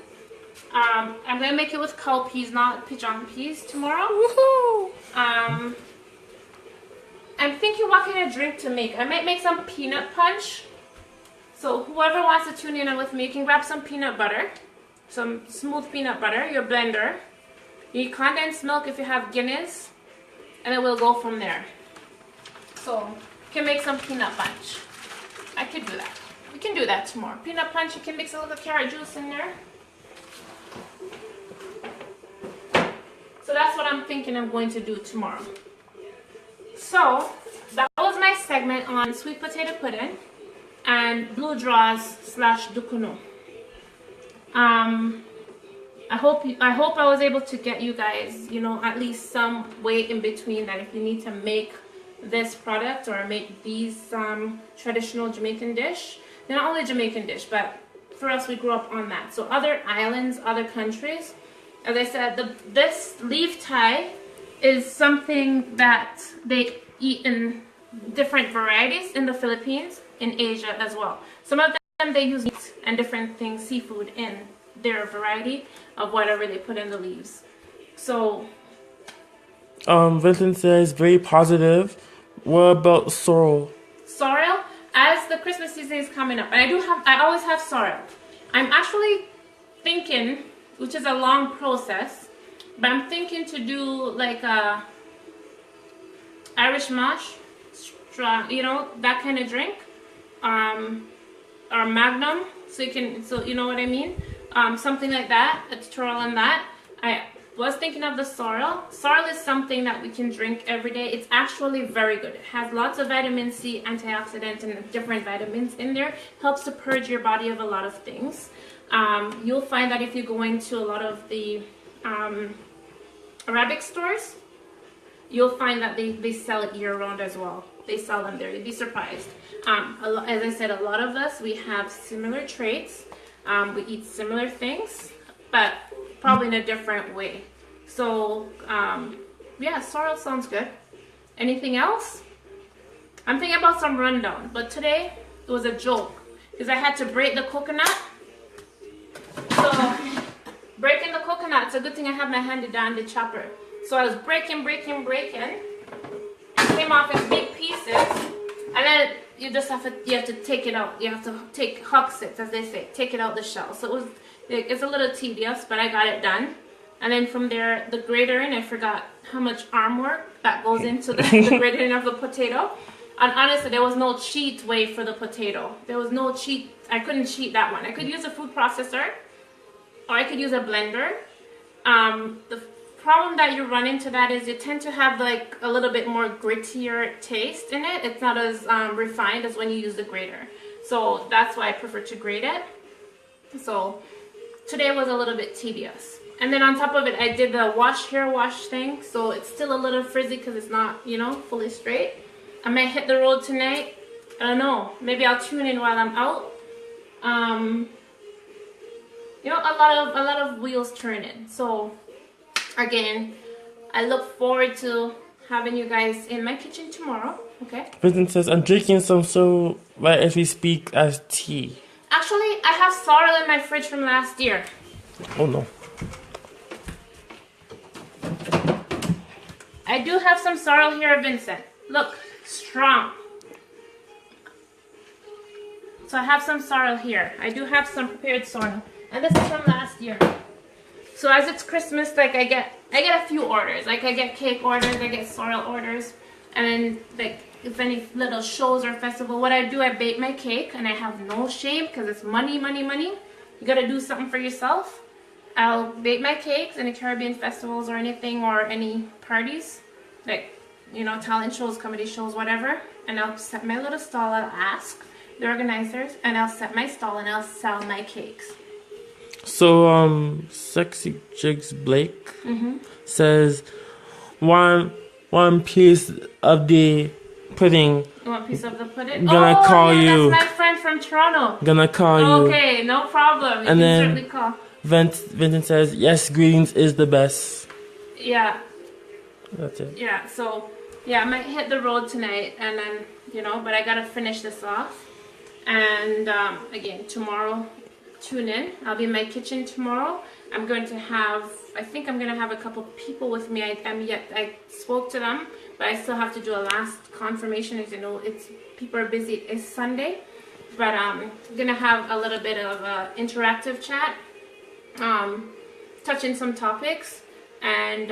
I'm gonna make it with cowpeas, not pigeon peas tomorrow. Woohoo! I'm thinking what kind of drink to make. I might make some peanut punch. So whoever wants to tune in with me, you can grab some peanut butter, some smooth peanut butter, your blender. You need condensed milk if you have Guinness, and then we'll go from there. So you can make some peanut punch. I could do that. We can do that tomorrow. Peanut punch, you can mix a little carrot juice in there. So that's what I'm thinking I'm going to do tomorrow. So that was my segment on sweet potato pudding and blue draws / dukuno. I hope I was able to get you guys, you know, at least some way in between that if you need to make this product or make these traditional Jamaican dish. They're not only Jamaican dish, but for us we grew up on that. So other islands, other countries, as I said, this leaf tie is something that they eat in different varieties in the Philippines, in Asia as well. Some of them they use meat and different things, seafood, in their variety of whatever they put in the leaves. So Vincent says, very positive. What about sorrel? sorrel, as the Christmas season is coming up, and I always have sorrel. I'm actually thinking, which is a long process, but I'm thinking to do like a Irish mash, you know, that kind of drink, or Magnum, so you know what I mean, something like that, a tutorial on that. I was thinking of the sorrel. Sorrel is something that we can drink every day. It's actually very good. It has lots of vitamin C, antioxidants, and different vitamins in there. Helps to purge your body of a lot of things. You'll find that if you go into a lot of the Arabic stores, you'll find that they sell it year-round as well. They sell them there. You'd be surprised. As I said, a lot of us, we have similar traits. We eat similar things, but probably in a different way. So, yeah, sorrel sounds good. Anything else? I'm thinking about some rundown, but today it was a joke because I had to break the coconut. So, breaking the coconut, it's a good thing I have my handy dandy chopper. So I was breaking. It came off in big pieces, and then you have to take it out. You have to hucks it, as they say, take it out the shell. So it's a little tedious, but I got it done. And then from there, the gratering, I forgot how much arm work that goes into the gratering of the potato. And honestly, there was no cheat way for the potato. There was no cheat. I couldn't cheat that one. I could use a food processor, or I could use a blender. The problem that you run into that is you tend to have like a little bit more grittier taste in it. It's not as refined as when you use the grater. So that's why I prefer to grate it. So today was a little bit tedious. And then on top of it, I did the hair wash thing. So it's still a little frizzy because it's not, you know, fully straight. I might hit the road tonight. I don't know. Maybe I'll tune in while I'm out. You know, a lot of wheels turning. So again, I look forward to having you guys in my kitchen tomorrow. Okay. Vincent says, I'm drinking some sorrel right as we speak as tea. Actually, I have sorrel in my fridge from last year. Oh no. I do have some sorrel here, Vincent. Look, strong. So I have some sorrel here. I do have some prepared sorrel. And this is from last year. So as it's Christmas, like I get a few orders. Like I get cake orders, I get sorrel orders. And then like if any little shows or festival, what I do, I bake my cake, and I have no shame because it's money, money, money. You gotta do something for yourself. I'll bake my cakes any Caribbean festivals or anything, or any parties, like, you know, talent shows, comedy shows, whatever. And I'll set my little stall. I'll ask the organizers, and I'll set my stall, and I'll sell my cakes. So, Sexy Jigs Blake says, one piece of the pudding. You want a piece of the pudding? Gonna call you. That's my friend from Toronto. Gonna call you. Okay, no problem. You And can then certainly call. Vincent says, yes, greetings is the best. Yeah. That's it. Yeah, so, yeah, I might hit the road tonight, and then, you know, but I gotta finish this off. And, again, tomorrow, tune in. I'll be in my kitchen tomorrow. I'm going to have, I think I'm going to have a couple people with me. I spoke to them, but I still have to do a last confirmation. As you know, people are busy. It's Sunday, but I'm going to have a little bit of an interactive chat, touching some topics, and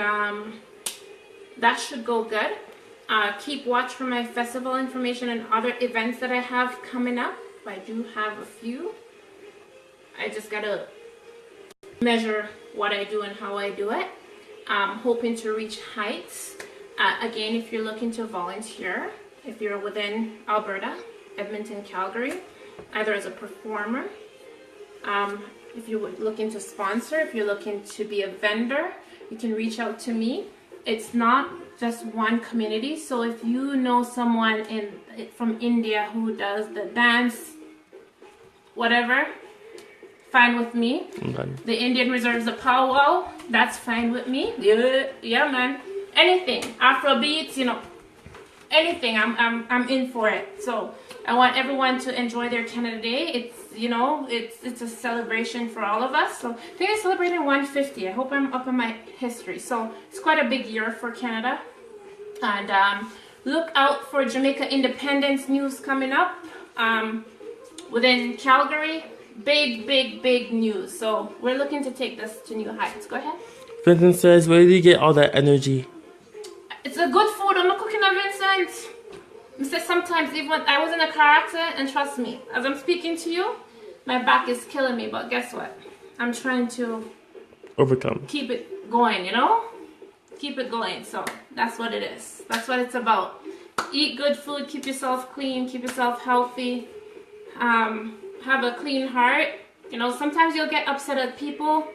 that should go good. Keep watch for my festival information and other events that I have coming up. I do have a few. I just gotta measure what I do and how I do it. Hoping to reach heights. Again, if you're looking to volunteer, if you're within Alberta, Edmonton, Calgary, either as a performer, if you're looking to sponsor, if you're looking to be a vendor, you can reach out to me. It's not just one community, so if you know someone from India who does the dance, whatever, fine with me. Okay. The Indian reserves, the powwow, that's fine with me. Yeah, man. Anything, Afro beats, you know, anything. I'm in for it. So I want everyone to enjoy their Canada Day. It's, you know, it's a celebration for all of us. So I think I celebrated 150. I hope I'm up in my history. So it's quite a big year for Canada. And look out for Jamaica independence news coming up. Within Calgary, big news. So we're looking to take this to new heights. Go ahead. Vincent says, where do you get all that energy? It's a good food. I'm not cooking on Vincent. Mr. Sometimes even when I was in a car accident, and trust me, as I'm speaking to you, my back is killing me. But guess what? I'm trying to Overcome. keep it going, you know? Keep it going. So that's what it is. That's what it's about. Eat good food. Keep yourself clean. Keep yourself healthy. Have a clean heart. You know, sometimes you'll get upset at people.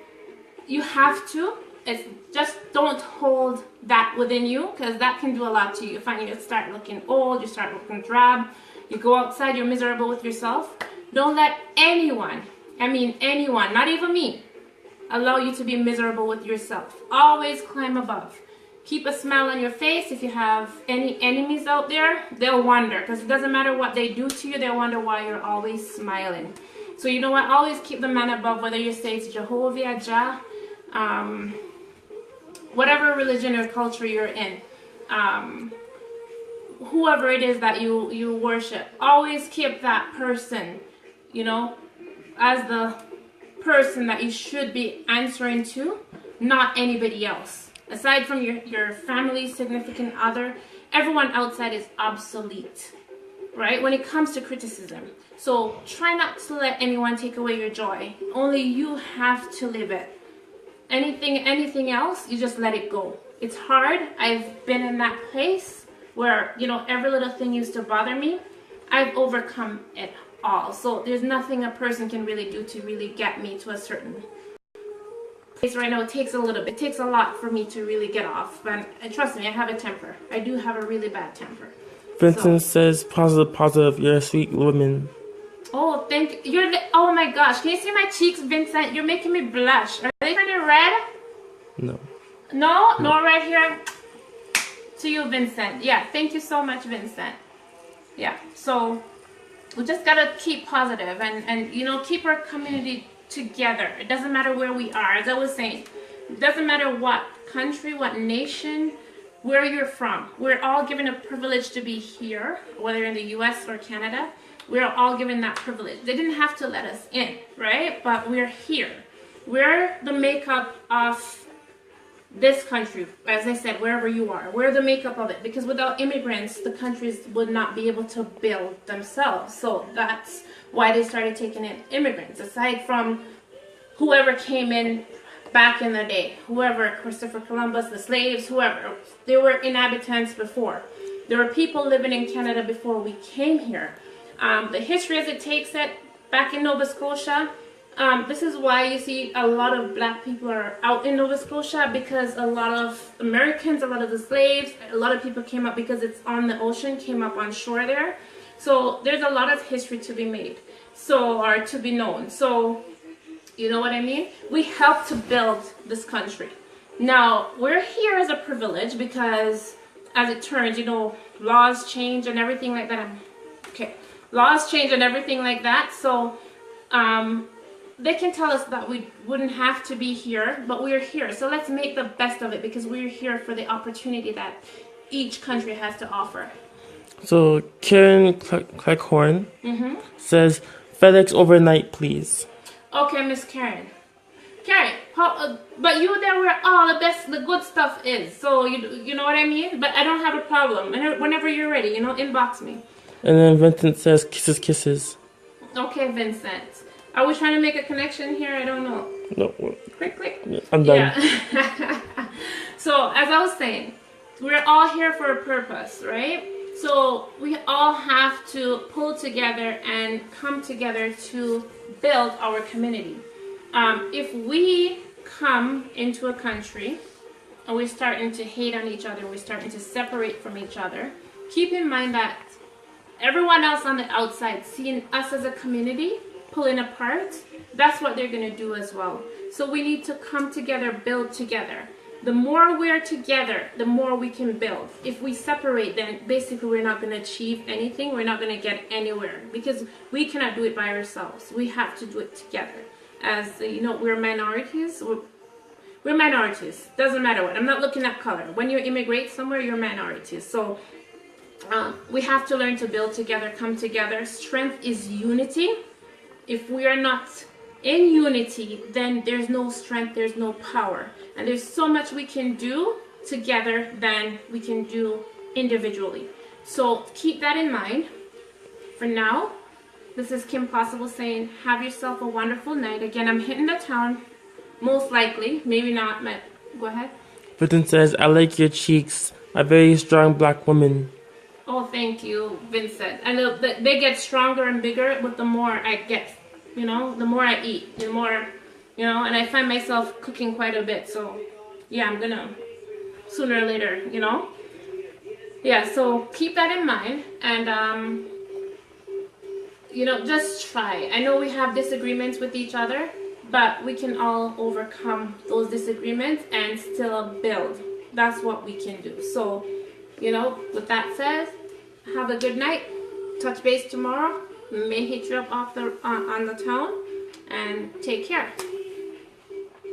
You have to. It's just don't hold that within you, because that can do a lot to you. You find you start looking old, you start looking drab, you go outside, you're miserable with yourself. Don't let anyone, I mean anyone, not even me, allow you to be miserable with yourself. Always climb above. Keep a smile on your face. If you have any enemies out there, they'll wonder, because it doesn't matter what they do to you, they'll wonder why you're always smiling. So you know what, always keep the man above, whether you say it's Jehovah, Jah, whatever religion or culture you're in, whoever it is that you worship, always keep that person, you know, as the person that you should be answering to, not anybody else. Aside from your family, significant other, everyone outside is obsolete, right? When it comes to criticism. So try not to let anyone take away your joy. Only you have to live it. Anything else, you just let it go. It's hard. I've been in that place where, you know, every little thing used to bother me. I've overcome it all. So there's nothing a person can really do to really get me to a certain place right now. It takes a little bit. It takes a lot for me to really get off. But trust me, I have a temper. I do have a really bad temper. Vincent says, positive, you're a sweet woman. Oh, thank you. Oh my gosh. Can you see my cheeks, Vincent? You're making me blush. Are they turning red? No. No? No red here? To you, Vincent. Yeah, thank you so much, Vincent. Yeah, so we just gotta keep positive and you know, keep our community together. It doesn't matter where we are. As I was saying, it doesn't matter what country, what nation, where you're from. We're all given a privilege to be here, whether in the US or Canada. We're all given that privilege. They didn't have to let us in, right? But we're here. We're the makeup of this country, as I said, wherever you are, we're the makeup of it, because without immigrants, the countries would not be able to build themselves. So that's why they started taking in immigrants. Aside from whoever came in back in the day, whoever, Christopher Columbus, the slaves, whoever, there were inhabitants before. There were people living in Canada before we came here. The history as it takes it, back in Nova Scotia, this is why you see a lot of black people are out in Nova Scotia, because a lot of Americans, a lot of the slaves, a lot of people came up because it's on the ocean, came up on shore there. So there's a lot of history to be made, or to be known. So, you know what I mean? We helped to build this country. Now, we're here as a privilege because as it turns, laws change and everything like that. Laws change and everything like that. So, they can tell us that we wouldn't have to be here, but we're here. So let's make the best of it, because we're here for the opportunity that each country has to offer. So Karen Cleckhorn says, FedEx overnight, please. Okay, Miss Karen. Karen, but you there where all the good stuff is. So you know what I mean? But I don't have a problem. And whenever you're ready, inbox me. And then Vincent says, kisses, kisses. Okay, Vincent. Are we trying to make a connection here? I don't know. No. Click. I'm done. Yeah. So, as I was saying, we're all here for a purpose, right? So, we all have to pull together and come together to build our community. If we come into a country and we're starting to hate on each other, we're starting to separate from each other, keep in mind that everyone else on the outside seeing us as a community pulling apart, that's what they're going to do as well. So we need to come together, build together. The more we're together, the more we can build. If we separate, then basically we're not going to achieve anything. We're not going to get anywhere, because we cannot do it by ourselves. We have to do it together. As we're minorities. We're minorities. Doesn't matter what. I'm not looking at color. When you immigrate somewhere, you're minorities. So we have to learn to build together, come together. Strength is unity. If we are not in unity, then there's no strength, there's no power. And there's so much we can do together than we can do individually. So keep that in mind. For now, this is Kim Possible saying, have yourself a wonderful night. Again, I'm hitting the town, most likely. Maybe not, but go ahead. Vincent says, I like your cheeks. A very strong black woman. Oh, thank you, Vincent. I know that they get stronger and bigger with the more I get, the more I eat, the more, and I find myself cooking quite a bit. So, yeah, I'm gonna, sooner or later, Yeah, so keep that in mind. And, just try. I know we have disagreements with each other, but we can all overcome those disagreements and still build. That's what we can do. So, with that said, have a good night. Touch base tomorrow. May hit you up on the town, and take care.